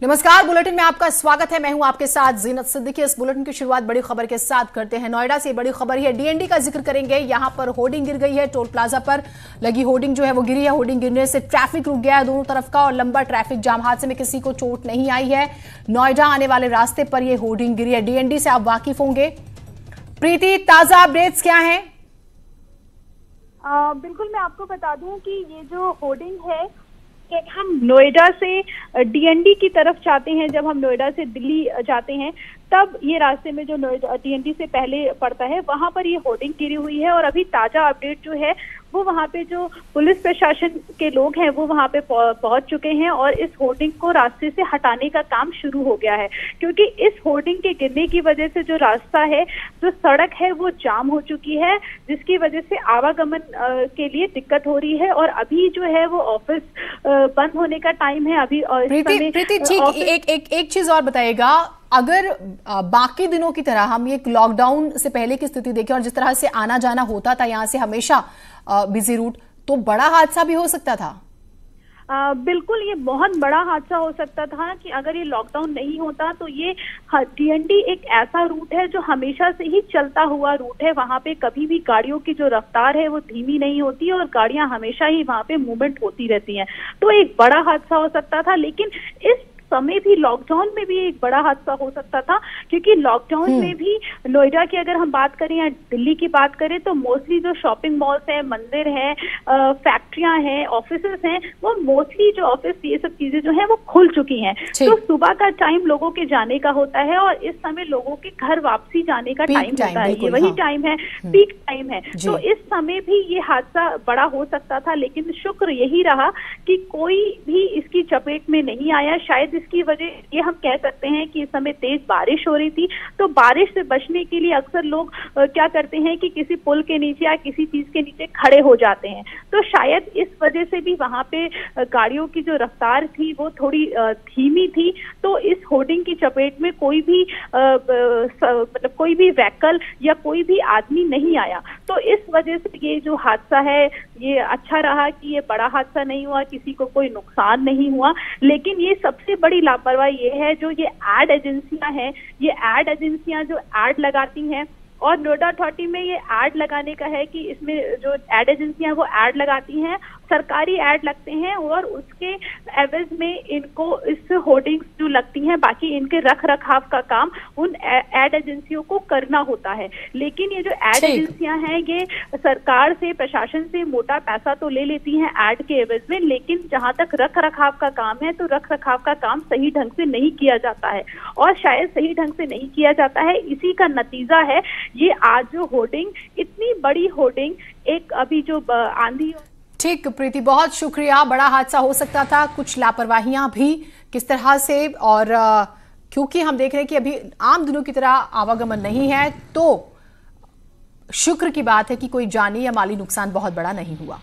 नमस्कार, बुलेटिन में आपका स्वागत है। मैं हूं आपके साथ जीनत सिद्दीकी। इस बुलेटिन की शुरुआत बड़ी खबर के साथ करते हैं। नोएडा से बड़ी खबर है, डीएनडी का जिक्र करेंगे। यहां पर होर्डिंग गिर गई है, टोल प्लाजा पर लगी होर्डिंग जो है वो गिरी है। होर्डिंग गिरने से ट्रैफिक रुक गया है दोनों तरफ का और लंबा ट्रैफिक जाम। हादसे में किसी को चोट नहीं आई है। नोएडा आने वाले रास्ते पर यह होर्डिंग गिरी है। डीएनडी से आप वाकिफ होंगे। प्रीति, ताजा अपडेट्स क्या है? बिल्कुल, मैं आपको बता दूं कि ये जो होर्डिंग है कि हम नोएडा से डीएनडी की तरफ जाते हैं, जब हम नोएडा से दिल्ली जाते हैं तब ये रास्ते में जो नोएडा डीएनडी से पहले पड़ता है वहां पर ये होर्डिंग गिरी हुई है। और अभी ताजा अपडेट जो है वो वहां पे जो पुलिस प्रशासन के लोग हैं वो वहां पे पहुंच चुके हैं और इस होर्डिंग को रास्ते से हटाने का काम शुरू हो गया है, क्योंकि इस होर्डिंग के गिरने की वजह से जो रास्ता है, जो सड़क है वो जाम हो चुकी है, जिसकी वजह से आवागमन के लिए दिक्कत हो रही है। और अभी जो है वो ऑफिस बंद होने का टाइम है अभी। प्रीति ठीक एक चीज और बताइएगा, अगर बाकी दिनों की तरह हम ये लॉकडाउन से पहले की स्थिति देखें और जिस तरह से आना जाना होता था यहाँ से हमेशा बिजी रूट, तो बड़ा हादसा भी हो सकता था। बिल्कुल, ये बहुत बड़ा हादसा हो सकता था कि अगर ये लॉकडाउन नहीं होता तो ये डीएनडी एक ऐसा रूट है जो हमेशा से ही चलता हुआ रूट है। वहां पे कभी भी गाड़ियों की जो रफ्तार है वो धीमी नहीं होती और गाड़ियां हमेशा ही वहां पे मूवमेंट होती रहती हैं। तो एक बड़ा हादसा हो सकता था, लेकिन इस समय भी लॉकडाउन में भी एक बड़ा हादसा हो सकता था, क्योंकि लॉकडाउन में भी नोएडा की अगर हम बात करें या दिल्ली की बात करें तो मोस्टली जो शॉपिंग मॉल्स हैं, मंदिर हैं, फैक्ट्रियां हैं, ऑफिसेस हैं, वो मोस्टली जो ऑफिस ये सब चीजें जो हैं वो खुल चुकी हैं। तो सुबह का टाइम लोगों के जाने का होता है और इस समय लोगों के घर वापसी जाने का टाइम होता है। ये वही टाइम है, पीक टाइम है। तो इस समय भी ये हादसा बड़ा हो सकता था, लेकिन शुक्र यही रहा कि कोई भी इसकी चपेट में नहीं आया। शायद इसकी वजह ये हम कह सकते हैं कि इस समय तेज बारिश हो रही थी, तो बारिश से बचने के लिए अक्सर लोग क्या करते हैं कि किसी पुल के नीचे या किसी चीज के नीचे खड़े हो जाते हैं। तो शायद इस वजह से भी वहां पे गाड़ियों की जो रफ्तार थी वो थोड़ी धीमी थी। तो इस होर्डिंग की चपेट में कोई भी मतलब कोई भी व्हीकल या कोई भी आदमी नहीं आया। तो इस वजह से ये जो हादसा है ये अच्छा रहा कि ये बड़ा हादसा नहीं हुआ, किसी को कोई नुकसान नहीं हुआ। लेकिन ये सबसे बड़ी लापरवाही ये है जो ये एड एजेंसियां हैं, ये एड एजेंसियां जो एड लगाती हैं, और नोएडा अथॉरिटी में ये एड लगाने का है कि इसमें जो एड एजेंसियां वो एड लगाती हैं, सरकारी एड लगते हैं और उसके एवज में इनको इस होर्डिंग्स जो लगती हैं बाकी इनके रख रखाव का काम उन एड एजेंसियों को करना होता है। लेकिन ये जो एड एजेंसियां हैं ये सरकार से, प्रशासन से मोटा पैसा तो ले लेती हैं एड के एवज में, लेकिन जहां तक रख रखाव का काम है तो रख रखाव का काम सही ढंग से नहीं किया जाता है और शायद सही ढंग से नहीं किया जाता है। इसी का नतीजा है ये आज जो होर्डिंग, इतनी बड़ी होर्डिंग, एक अभी जो आंधी। ठीक प्रीति, बहुत शुक्रिया। बड़ा हादसा हो सकता था, कुछ लापरवाहियां भी किस तरह से, और क्योंकि हम देख रहे हैं कि अभी आम दिनों की तरह आवागमन नहीं है, तो शुक्र की बात है कि कोई जानी या माली नुकसान बहुत बड़ा नहीं हुआ।